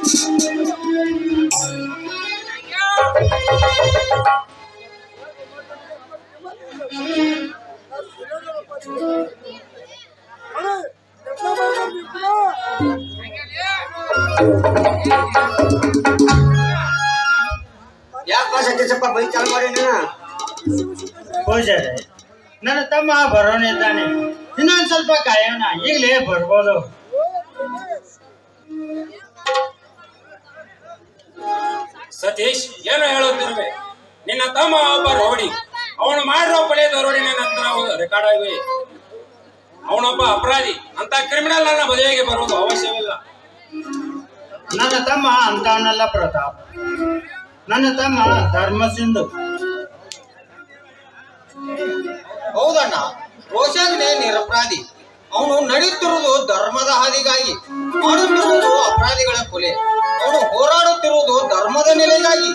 ಯಾಕೆ ಬೈ ಚಾಲು ಮಾಡಿ ಪೂಜಾರಿ ನನ್ನ ತಮ್ಮ ಬರೋನಿದ್ದಾನೆ, ಇನ್ನೊಂದು ಸ್ವಲ್ಪ ಕಾಯೋಣ, ಈಗಲೇ ಬರ್ಬೋದು. ಸತೀಶ್, ಏನು ಹೇಳುತ್ತಿರುವೆ? ನಿನ್ನ ತಮ್ಮ ಒಬ್ಬ ರೋಡಿ, ಅವನು ಮಾಡಿರೋ ಪಡೆಯದ ರೋಡಿ ನನ್ನ ಹತ್ರ ರೆಕಾರ್ಡ್ ಆಗಿವೆ. ಅವನೊಬ್ಬ ಅಪರಾಧಿ, ಅಂತ ಕ್ರಿಮಿನಲ್ ನನ್ನ ಮದುವೆಗೆ ಬರುವುದು ಅವಶ್ಯವಿಲ್ಲ. ನನ್ನ ತಮ್ಮ ಅಂತವನಲ್ಲ ಪ್ರತಾಪ್, ನನ್ನ ತಮ್ಮ ಧರ್ಮ ಸಿಂಧು. ಹೌದಣ್ಣ, ರೋಷನ್ನೇ ನಿರಪರಾಧಿ. ಅವನು ನಡೆಯುತ್ತಿರುವುದು ಧರ್ಮದ ಹಾದಿಗಾಗಿ, ಮಾಡುತ್ತಿರುವುದು ಅಪರಾಧಿಗಳ ಕೊಲೆ. ಅವನು ಹೋರಾಡುತ್ತಿರುವುದು ಧರ್ಮದ ನೆಲೆಗಾಗಿ.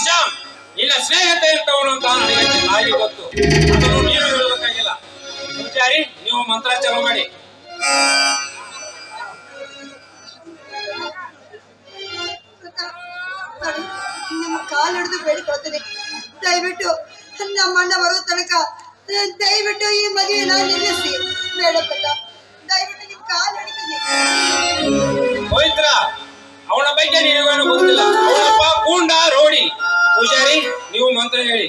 ಶ್ಯಾಮ್, ನಿನ್ನ ಸ್ನೇಹಿತ ಇರ್ತವನು ಅಂತ ನನಗೆ ಚೆನ್ನಾಗಿ ಗೊತ್ತು, ಅದನ್ನು ನೀನು ಹೇಳಬೇಕಾಗಿಲ್ಲ. ಪೂಜಾರಿ, ನೀವು ಮಂತ್ರ ಚಾಲು ಮಾಡಿ. ನಿಮ್ಮ ಕಾಲು ಹಿಡಿದು ಬೇಡಿಕೊಳ್ತೇನೆ, ದಯವಿಟ್ಟು ನಮ್ಮ ಅಣ್ಣ ಬರೋ ತನಕ ದಯವಿಟ್ಟು ಈ ಮದುವೆನ ನಿಲ್ಲಿಸಿ. ಬೇಡ ಪ್ರತಾಪ್, ದಯವಿಟ್ಟು ನಿಮ್ಮ ಕಾಲು ಹಿಡಿತೀನಿ. ಪವಿತ್ರ, ಅವನ ಬಗ್ಗೆ ನಿನಗೇನು ಗೊತ್ತಿಲ್ಲ. ಅವನೊಬ್ಬ ಗೂಂಡ ರೋಡಿ. ಪೂಜಾರಿ, ನೀವು ಮಂತ್ರ ಹೇಳಿ.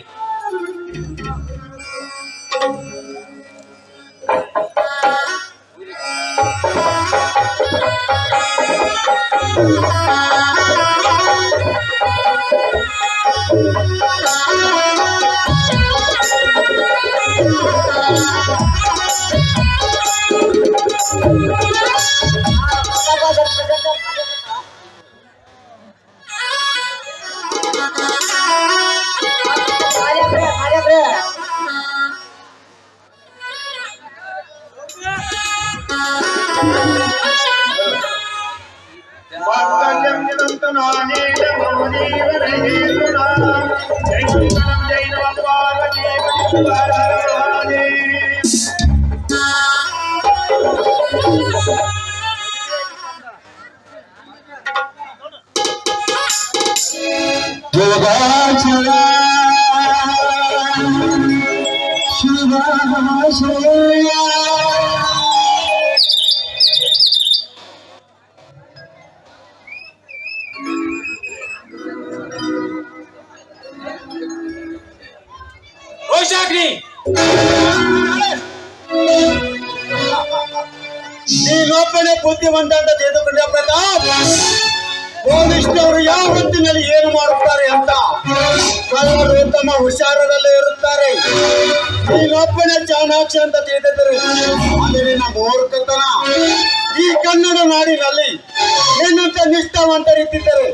ನೀನೊಬ್ಬನೇ ಬುದ್ಧಿವಂತ ಅಂತ ತಿಳಿದುಕೊಂಡ ಪ್ರತಾಪ್. ಪೊಲೀಸ್ನವರು ಯಾವ ಹೊತ್ತಿನಲ್ಲಿ ಏನು ಮಾಡುತ್ತಾರೆ ಅಂತ ಕಳ್ಳರು ತಮ್ಮ ಹುಷಾರದಲ್ಲೇ ಇರುತ್ತಾರೆ. ನೀನೊಬ್ಬನೇ ಚಾಣಾಕ್ಷ ಅಂತ ತಿಳಿದಿದ್ದರು, ಅದು ನಿನ್ನ ಮೂರ್ಖತನ. ಈ ಕನ್ನಡ ನಾಡಿನಲ್ಲಿ ನಿನ್ನಂತ ನಿಷ್ಠಾವಂತರಿದ್ದರೆ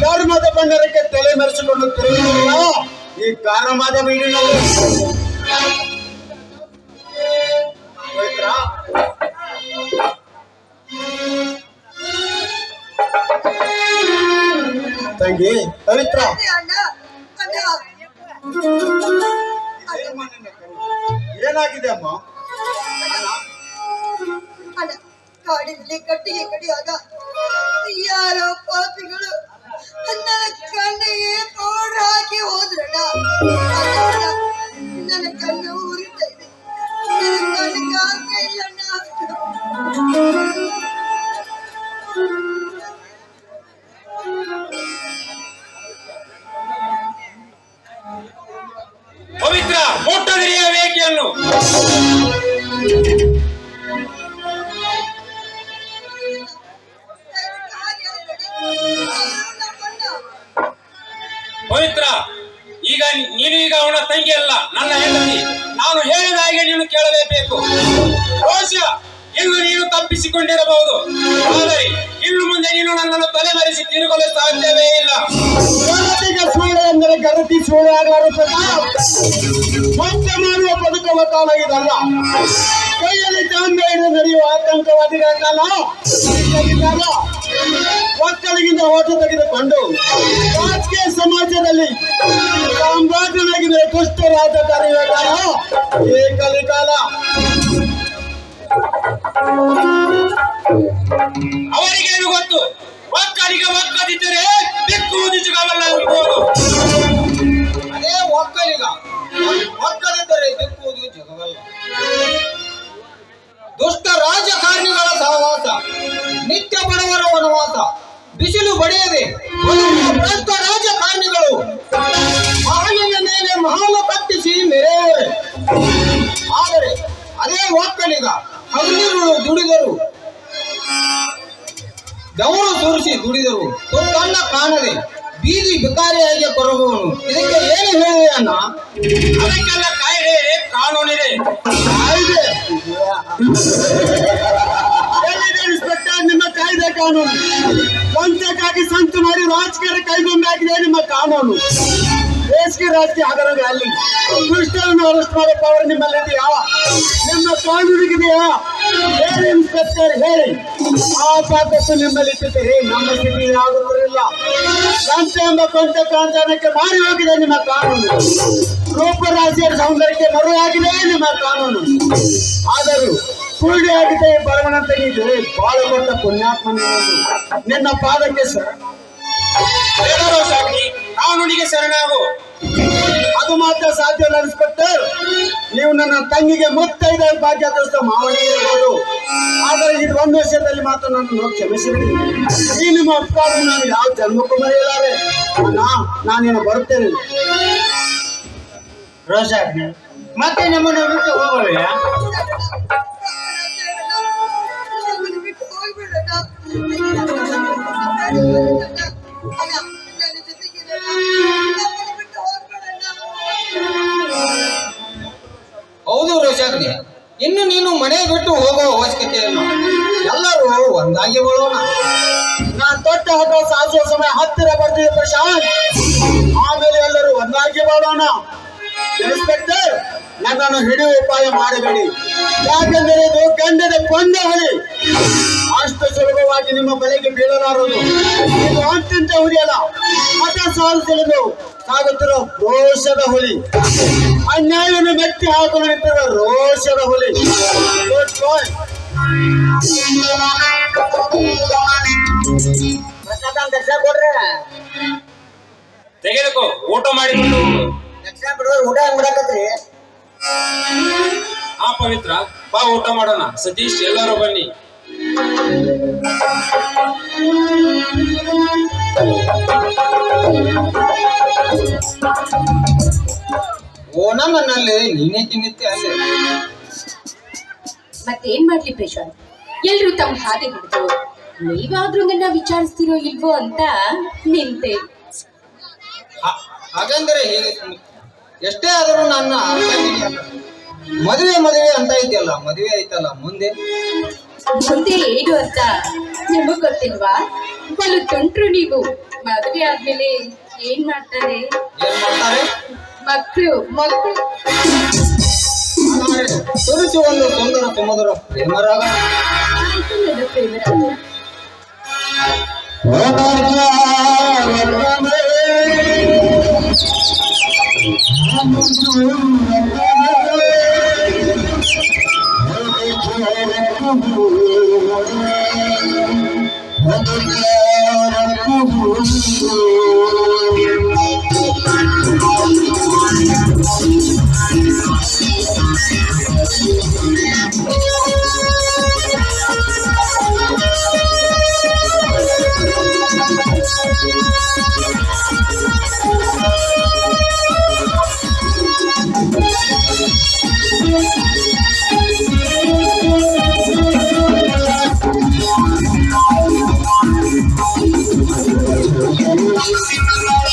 ಧರ್ಮದ ಬಂಡರಕ್ಕೆ ತಲೆ ಮೆರೆಸಿಕೊಂಡು ತಿರುಗಿಲ್ಲ ಈ ಕಾರಮಾದ ಬೀಡಿನಲ್ಲಿ. ತಂಗಿ ಪವಿತ್ರ, ಏನಾಗಿದೆ ಅಮ್ಮ? ಕಾಡಿನಲ್ಲಿ ಕಟ್ಟಿಗೆ ಕಡಿಯಾಗ ಯಾರೋ ಪಾಪಿಗಳು ನನ್ನ ಕಣ್ಣಿಗೆ ಪೌಡರ್ ಹಾಕಿ ಹೋದ್ರಣ್ಣ. ನನ್ನ ಕಣ್ಣು ಉರಿತಾ ಇದೆ, ನನ್ನ ಕಣ್ಣಿಗೆ ಆಗ್ತಾ ಇಲ್ಲಣ್ಣ. ಪವಿತ್ರ, ಮುಟ್ಟದಿರಿಯ ವೇಕೆಯನ್ನು. ಪವಿತ್ರ, ಈಗ ನೀನೀಗ ಅವನ ತಂಗಿ ಅಲ್ಲ, ನನ್ನ ಹೆಂಡತಿ. ನಾನು ಹೇಳಿದ ಹಾಗೆ ನೀನು ಕೇಳಲೇಬೇಕು. ರೋಷ, ಇನ್ನು ನೀನು ತಪ್ಪಿಸಿಕೊಂಡಿರಬಹುದು, ಆದರೆ ಇನ್ನು ಮುಂದೆ ನೀನು ನನ್ನನ್ನು ತಲೆಮರೆಸಿ ತಿರುಗಲು ಸಾಧ್ಯವೇ ಇಲ್ಲ. ಸುಳ್ಳು ಎಂದರೆ ಗರತಿ ಸುಳ್ಳಾಗಾರು ಪ್ರತಾಪ್. ಮೋಸ ಮಾಡುವ ಬದುಕುವ ಕಾಲ ಇದಲ್ಲ. ಕೈಯಲ್ಲಿ ಜಾಂಬೆ ಹಿಡಿದು ನಡೆಯುವ ಆತಂಕವಾದಿಗಳ ಕಾಲ. ಒಕ್ಕಲಿಗಿಂದ ಓಟ ತೆಗೆದುಕೊಂಡು ರಾಜಕೀಯ ಸಮಾಜದಲ್ಲಿ ಸಾಮ್ರಾಜ್ಯನಾಗಿದ್ದರೆ ದುಷ್ಟ ರಾಜಕಾರಿಗಳ ಕಾಲ ಈ ಕಲಿಕಾಲ. ಅವರಿಗೇನು ಗೊತ್ತು? ಕಡೆಗೆ ಒಕ್ಕದಿದ್ದರೆ ದಿಕ್ಕುವುದು ಜಗವಲ್ಲ ಇರ್ಬೋದು. ಅದೇ ಒಕ್ಕಲಿಗ ಒಕ್ಕದಿದ್ದರೆ ದಿಕ್ಕುವುದು ಜಗವಲ್ಲ. ದುಷ್ಟ ರಾಜಕಾರಣಿಗಳ ಸಹವಾಸ, ನಿತ್ಯ ಬಡವರ ವನವಾಸ, ಬಿಸಿಲು ಬಡಿಯದೆ ಭ್ರಷ್ಟ ರಾಜಕಾರಣಿಗಳು ಮಹಾನಿನ ಮೇಲೆ ಮಹಾಲ ಕಟ್ಟಿಸಿ ಮೆರೆಯುವರೆ. ಆದರೆ ಅದೇ ಒಕ್ಕಲಿಗ ಹಗಲಿರುಳು ದುಡಿದರು, ಬೆವರು ಸುರಿಸಿ ದುಡಿದರು, ತೊಟ್ಟನ್ನ ಕಾಣದೆ ಬೀದಿ ಬಿಕಾರಿಯಾಗಿ ಕೊರಗುವನು. ಇದಕ್ಕೆ ಏನು ಹೇಳಿದೆ ಅಣ್ಣ? ಅದಕ್ಕೆಲ್ಲ ಕಾಯ್ದೆ ಕಾನೂನಿದೆ. ಕಾಯ್ದೆ ಎಲ್ಲಿದೆ ಇನ್ಸ್ಪೆಕ್ಟರ್ ನಿಮ್ಮ ಕಾಯ್ದೆ ಕಾನೂನು? ಲಂಚಕ್ಕಾಗಿ ಸಂತು ಮಾಡಿ ರಾಜಕೀಯ ಕೈಗೊಂಡಾಗಿದೆ ನಿಮ್ಮ ಕಾನೂನು. ದೇಶಕ್ಕೆ ರಾಜಕೀಯ ಆಗರದ ಅಲ್ಲಿ ದುಷ್ಟರನ್ನು ಅರೆಸ್ಟ್ ಮಾಡೋ ಪವರ್ ನಿಮ್ಮಲ್ಲಿದೆಯಾ? ನಿಮ್ಮ ಕಾನೂನಿಗಿದೆಯಾ? ಹೇಳಿ ಇನ್ಸ್ಪೆಕ್ಟರ್ ಹೇಳಿ. ಆ ತಾಕತ್ತು ನಿಮ್ಮಲ್ಲಿ ಇಟ್ಟಿದ್ದೀರಿ, ನಮ್ಮ ಸ್ಥಿತಿ ಆಗುತ್ತಿರಲಿಲ್ಲ. ಲಂಚ ಎಂಬ ಕೊಂಚ ಕಾಂಚಾನಕ್ಕೆ ಮಾರಿ ಹೋಗಿದೆ ನಿಮ್ಮ ಕಾನೂನು. ರೂಪರಾಶಿಯ ಸೌಂದರ್ಯಕ್ಕೆ ಮರುವಾಗಿದೆ ನಿಮ್ಮ ಕಾನೂನು. ಆದರೂ ಸುಳ್ಳಿ ಆಗಿದೆ ಬರವಣ ತೆಗೆದು ಬಾಳು ಕೊಟ್ಟ ಪುಣ್ಯಾತ್ಮ ನಿನ್ನ ಪಾದಕ್ಕೆ ಸರ್. ಕಾನೂನಿಗೆ ಶರಣಾಗು. ಅದು ಮಾತ್ರ ಸಾಧ್ಯವಿಲ್ಲ ಇನ್ಸ್ಪೆಕ್ಟರ್. ನೀವು ನನ್ನ ತಂಗಿಗೆ ಮುತ್ತೈದ ಭಾಗ್ಯದಷ್ಟು ಮಾವಣಿ ಇರಬಹುದು, ಆದರೆ ಇದು ಒಂದು ವಿಷಯದಲ್ಲಿ ಮಾತ್ರ ನನ್ನನ್ನು ಕ್ಷಮಿಸಿಬಿಡಿ. ಈ ನಿಮ್ಮ ಉಪಕಾರ ನಾನು ಯಾವ ಜನ್ಮಕ್ಕೂ ಮರೆಯಲಾರೆ. ನಾನೇನು ಬರುತ್ತೇನೆ. ರೋಷಾಗ್ನಿ ಮತ್ತೆ ನಮ್ಮನ್ನು ಬಿಟ್ಟು ಹೋಗಲ್ಲ. ನಮ್ಮನ್ನು ಬಿಟ್ಟು ಹೋಗ್ಬಿಡೋಣ. ನನ್ನ ಜೊತೆಗಿರೋಣ. ನಮ್ಮನ್ನು ಬಿಟ್ಟು ಹೋಗ್ಬಿಡೋಣ. ಹೌದು ರೋಷಾಗ್ನಿ, ಇನ್ನು ನೀನು ಮನೆ ಬಿಟ್ಟು ಹೋಗೋ ಅವಶ್ಯಕತೆ ಇಲ್ಲ. ಎಲ್ಲರೂ ಒಂದಾಗಿ ಬರೋಣ. ನಾನು ತೊಟ್ಟ ಹಾಕೋ ಸಾಸುವ ಸಮಯ ಹತ್ತಿರ ಬರ್ತೀವಿ ಪ್ರಶಾಂತ್. ಆಮೇಲೆ ಎಲ್ಲರೂ ಒಂದಾಗಿ ಬಾಳೋಣ. ಇನ್ಸ್ಪೆಕ್ಟರ್, ನನ್ನನ್ನು ಹಿಡಿಯುವ ಉಪಾಯ ಮಾಡಬೇಡಿ. ಯಾಕೆಂದರೆ ಇದು ಗಂಡದ ಕೊಂದ ಹೊಳಿ. ಅಷ್ಟು ಸುಲಭವಾಗಿ ನಿಮ್ಮ ಬಲೆಗೆ ಬೀಳಲಾರದು. ಇದು ಅತ್ಯಂತ ಹುಲಿಯಲ್ಲ, ಮತ ಸಾಧಿಸಲು ಸಾಗುತ್ತಿರೋ ರೋಷದ ಹುಲಿ. ಅನ್ಯಾಯವನ್ನು ಮೆಟ್ಟಿ ಹಾಕಲು ನಿಂತಿರುವ ರೋಷದ ಹುಲಿ. ಗುಡ್ ಬಾಯ್. ತೆಗೆದುಕೋ, ಊಟ ಮಾಡಿಕೊಂಡು ಹೋಗು. ಊಟ ಹೆಂಗ್ ಬಿಡಕತ್ರಿ? ಆ ಪವಿತ್ರ, ಬಾ ಊಟ ಮಾಡೋಣ. ಸತೀಶ್, ಎಲ್ಲರೂ ಬನ್ನಿ. ಓಣಮನಲ್ಲಿ ನೀನೇ ತಿನ್ನಿತ್ತೆ ಅಲ್ಲೇ. ಮತ್ತೇನ್ ಮಾಡ್ಲಿ ಪ್ರಶಾಂತ್, ಎಲ್ರು ತಮ್ಮ ಹಾಗೆ ಹಿಡಿದ್ರು. ನೀವಾದ್ರೂ ನನ್ನ ವಿಚಾರಿಸ್ತಿರೋ ಇಲ್ವೋ ಅಂತ ನಿಂತೆ. ಹಾಗಂದ್ರೆ ಹೇಗೆ? ಎಷ್ಟೇ ಆದರೂ ನನ್ನ ಅರ್ಥ ಇದೆಯಲ್ಲ. ಮದುವೆ ಅಂತ ಇದೆಯಲ್ಲ, ಮದುವೆ ಐತಲ್ಲ, ಮುಂದೆ ಮುಂದೆ ಏನು ಅಂತ ನಿಮಗ್ ಗೊತ್ತಿಲ್ವಾ? ಬಲು ತುಂಟ್ರು ನೀವು. ಮದುವೆ ಆದ್ಮೇಲೆ ಏನ್ ಮಾಡ್ತಾರೆ? ಏನ್ ಮಾಡ್ತಾರೆ? ಮಕ್ಕಳು ತುರಿಸಿ ಒಂದು ಸುಂದರ ಸುಮಧುರ ಪ್ರೇಮರಾಗ. ಆಯ್ತು ನನ್ನ ಪ್ರೇಮರಾಗ. Thank you.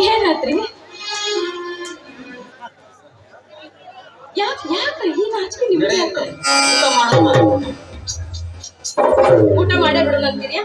ಏನಾದ್ರಿ? ಯಾಕ್ರಿ ಈ ನಾಚಿಕೆ ನಿಮ್ಗೆ ನಡೆ ಯಾಕೆ? ಊಟ ಮಾಡಮ್ಮ. ಊಟ ಮಾಡೇ ಬಿಡೋಣ ಅಂತೀರಿ?